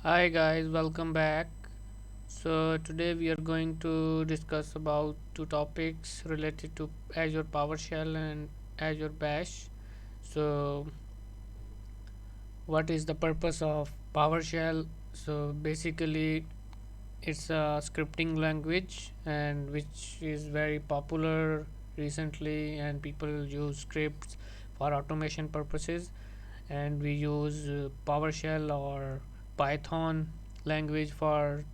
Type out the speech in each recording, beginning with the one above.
Hi guys, welcome back. So today we are going to discuss about two topics related to Azure PowerShell and Azure Bash. So what is the purpose of PowerShell? So basically it's a scripting language and which is very popular recently, and people use scripts for automation purposes, and we use PowerShell or Python language for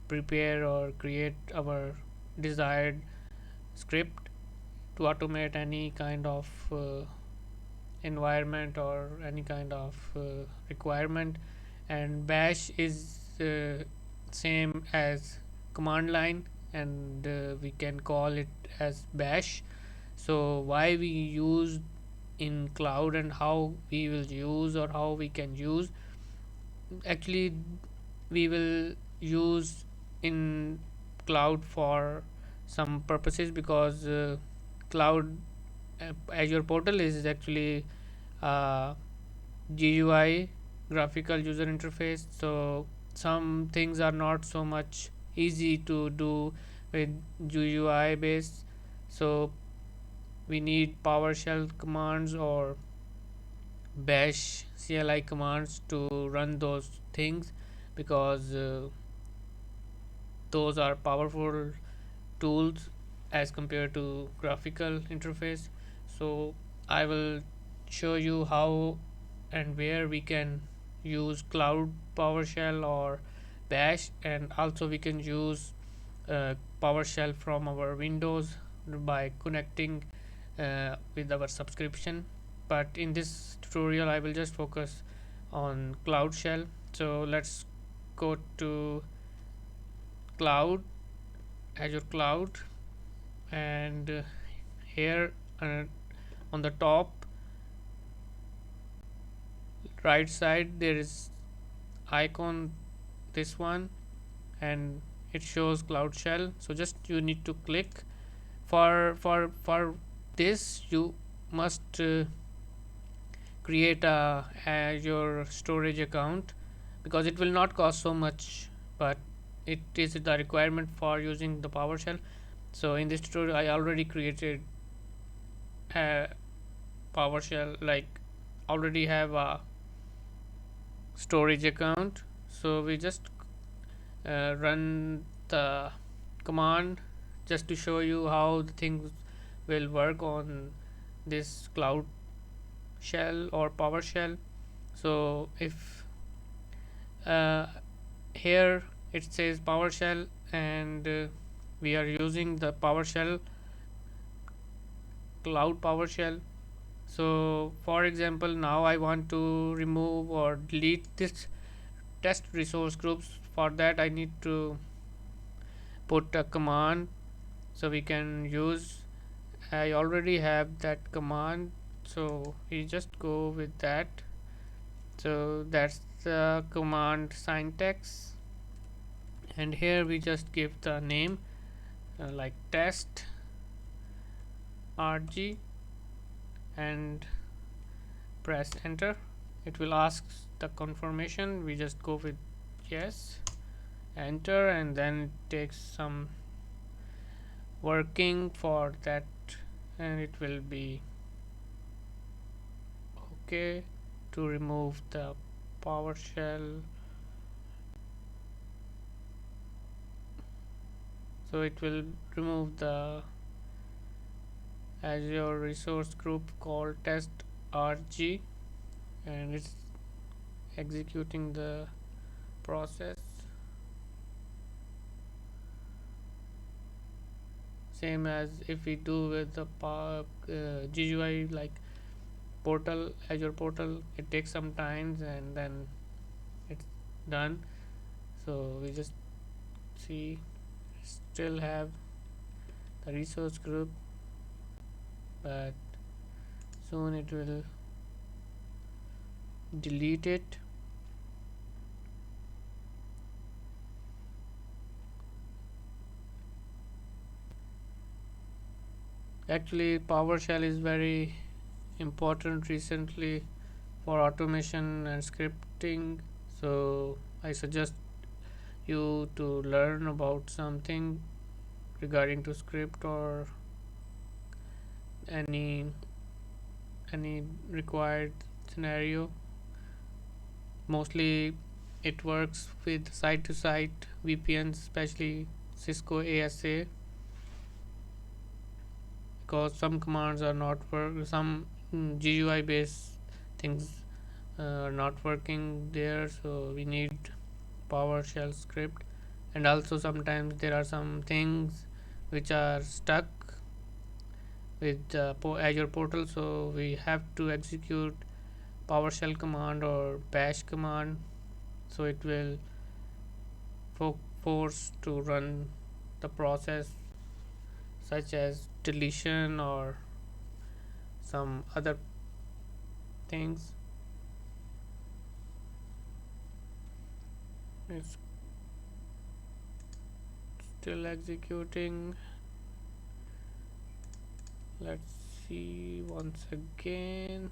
prepare or create our desired script to automate any kind of environment or any kind of requirement. And bash is same as command line, and we can call it as bash. So why we use in cloud and how we will use or how we can use, actually we will use in cloud for some purposes, because cloud Azure portal is actually GUI, graphical user interface. So some things are not so much easy to do with GUI based. So we need PowerShell commands or bash CLI commands to run those things, because those are powerful tools as compared to graphical interface. So I will show you how and where we can use cloud PowerShell or bash, and also we can use PowerShell from our Windows by connecting with our subscription. But in this tutorial I will just focus on cloud shell. So let's go to cloud, Azure cloud, and here on the top right side there is icon, this one, and it shows cloud shell. So just you need to click. For this you must create a Azure storage account, because it will not cost so much, but it is the requirement for using the PowerShell. So in this tutorial I already created a PowerShell, like already have a storage account. So we just run the command just to show you how the things will work on this cloud shell or PowerShell. So if uh, here it says PowerShell, and we are using the PowerShell, cloud PowerShell. So for example, now I want to remove or delete this test resource groups. For that I need to put a command, so we can use, I already have that command, so we just go with that. So that's the command syntax, and here we just give the name like test rg and press enter. It will ask the confirmation, we just go with yes, enter, and then it takes some working for that, and it will be okay to remove the PowerShell. So it will remove the Azure resource group called test rg, and it's executing the process same as if we do with the GUI, like portal, Azure portal. It takes some time and then it's done. So we just see, still have the resource group, but soon it will delete it. Actually PowerShell is very important recently for automation and scripting. So I suggest you to learn about something regarding to script or any any required scenario. Mostly it works with site to site VPNs, especially Cisco ASA, because some commands are not work, some GUI based things are not working there, so we need PowerShell script. And also sometimes there are some things which are stuck with Azure portal, so we have to execute PowerShell command or bash command, so it will force to run the process such as deletion or some other things. It's still executing. Let's see once again.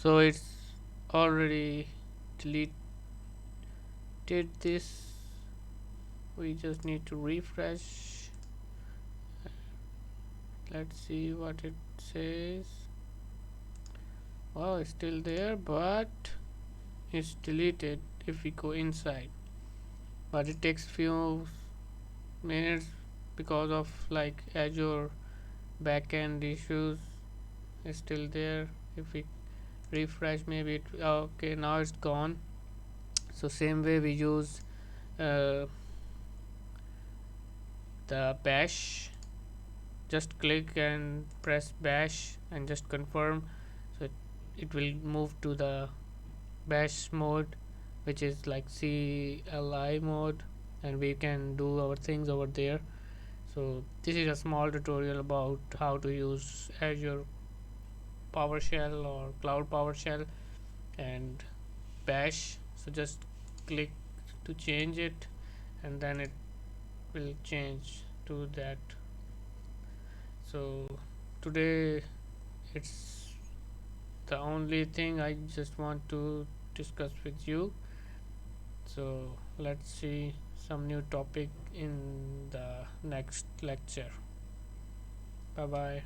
So it's already deleted this. We just need to refresh. Let's see what it says. Well, it's still there, but it's deleted if we go inside. But it takes few minutes because of like Azure backend issues. It's still there. If we refresh, maybe it okay, now it's gone. So same way we use uh, the bash. Just click and press bash and just confirm, so it will move to the bash mode, which is like CLI mode, and we can do our things over there. So this is a small tutorial about how to use Azure PowerShell or Cloud PowerShell and bash. So just click to change it, and then it will change to that. So today it's the only thing I just want to discuss with you. So let's see some new topic in the next lecture. Bye bye.